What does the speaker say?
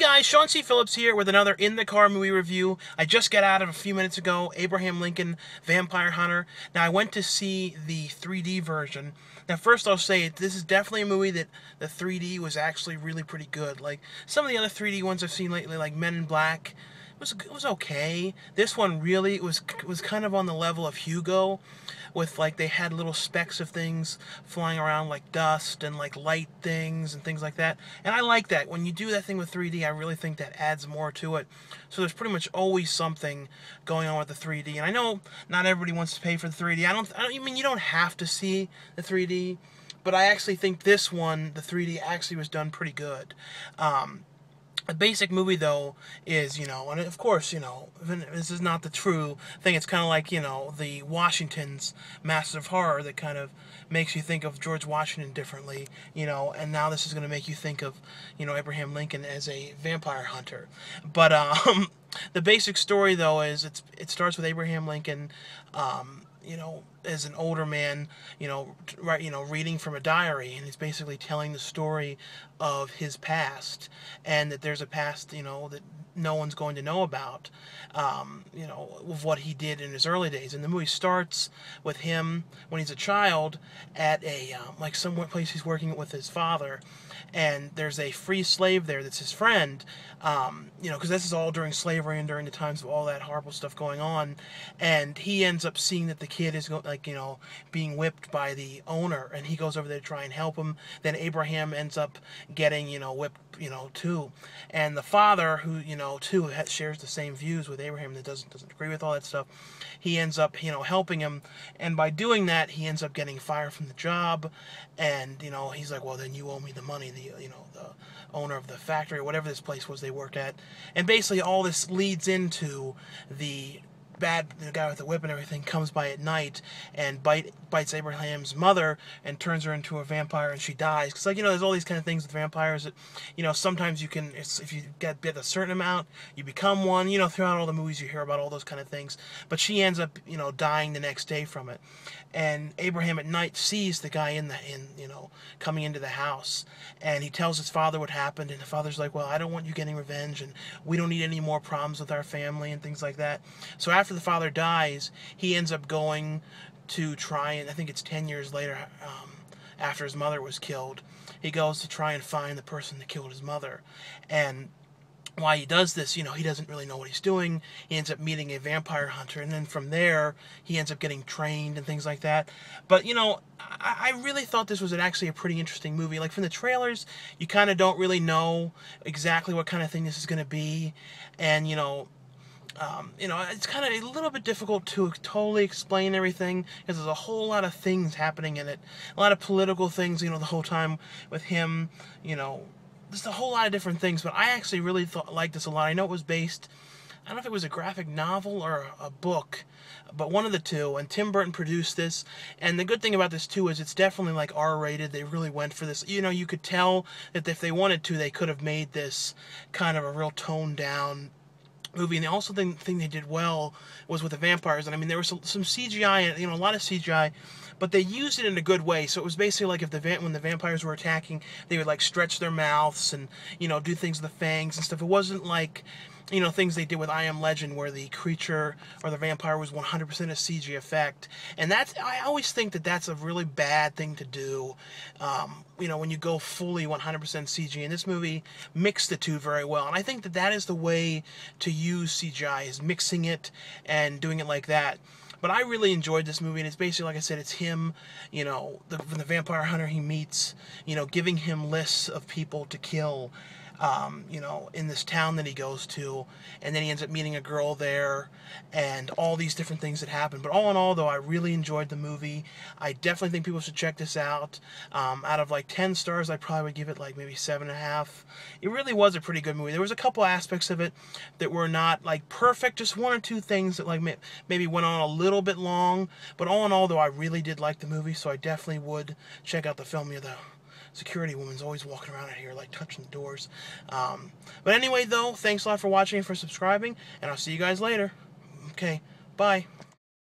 guys, Sean C. Phillips here with another In the Car movie review. I just got out of a few minutes ago, Abraham Lincoln, Vampire Hunter. Now, I went to see the 3D version. Now, first I'll say, this is definitely a movie that the 3D was actually really pretty good. Like, some of the other 3D ones I've seen lately, like Men in Black, it was okay. This one really was kind of on the level of Hugo, with like they had little specks of things flying around like dust and like light things and things like that. And I like that. When you do that thing with 3D, I really think that adds more to it. So there's pretty much always something going on with the 3D. And I know not everybody wants to pay for the 3D. I mean, you don't have to see the 3D, but I actually think this one, the 3D actually was done pretty good. The basic movie, though, is, and of course, this is not the true thing. It's kind of like, the Washington's Masters of Horror that kind of makes you think of George Washington differently, and now this is going to make you think of, Abraham Lincoln as a vampire hunter. But, the basic story, though, is it starts with Abraham Lincoln, as an older man, reading from a diary, and he's basically telling the story of his past, and that there's a past, that no one's going to know about, of what he did in his early days. And the movie starts with him when he's a child at a, some place he's working with his father, and there's a free slave there that's his friend, because this is all during slavery and during the times of all that horrible stuff going on, and he ends up seeing that the kid is, being whipped by the owner, and he goes over there to try and help him. Then Abraham ends up getting, whipped, too. And the father, who, too, shares the same views with Abraham, that doesn't agree with all that stuff, he ends up, helping him, and by doing that, he ends up getting fired from the job, and, he's like, well, then you owe me the money, the owner of the factory, or whatever this place was they worked at. And basically all this leads into the guy with the whip and everything comes by at night and bites Abraham's mother and turns her into a vampire, and she dies. Because, there's all these kind of things with vampires that, sometimes you can, if you get bit a certain amount, you become one. Throughout all the movies you hear about all those kind of things. But she ends up, dying the next day from it. And Abraham at night sees the guy coming into the house, and he tells his father what happened, and the father's like, well, I don't want you getting revenge, and we don't need any more problems with our family and things like that. So after the father dies, he ends up going to try, and I think it's 10 years later, after his mother was killed, he goes to try and find the person that killed his mother. And while he does this, he doesn't really know what he's doing. He ends up meeting a vampire hunter, and then from there, he ends up getting trained and things like that. But, I really thought this was actually a pretty interesting movie. Like, from the trailers, you kind of don't really know exactly what kind of thing this is going to be. And, it's kind of a little bit difficult to totally explain everything, because there's a whole lot of things happening in it. A lot of political things, the whole time with him, there's a whole lot of different things, but I actually really liked this a lot. I know it was based, I don't know if it was a graphic novel or a book, but one of the two, and Tim Burton produced this. And the good thing about this, too, is it's definitely, like, R-rated. They really went for this. You could tell that if they wanted to, they could have made this kind of a real toned-down movie. And the also thing they did well was with the vampires. And I mean, there was some CGI, a lot of CGI, but they used it in a good way. So it was basically like when the vampires were attacking, they would like stretch their mouths and do things with the fangs and stuff. It wasn't like things they did with I Am Legend, where the creature or the vampire was 100% a CG effect. And I always think that that's a really bad thing to do, when you go fully 100% CG. And this movie mixed the two very well. And I think that is the way to use CGI, is mixing it and doing it like that. But I really enjoyed this movie, and it's basically, like I said, it's him, the vampire hunter he meets, giving him lists of people to kill, in this town that he goes to, and then he ends up meeting a girl there, and all these different things that happen. But all in all, though, I really enjoyed the movie. I definitely think people should check this out. Out of like 10 stars, I probably would give it like maybe 7.5. It really was a pretty good movie. There was a couple aspects of it that were not like perfect, just one or two things that like maybe went on a little bit long. But all in all, though, I really did like the movie, so I definitely would check out the film. The security woman's always walking around out here, like, touching the doors. But anyway, though, thanks a lot for watching and for subscribing, and I'll see you guys later. Okay, bye.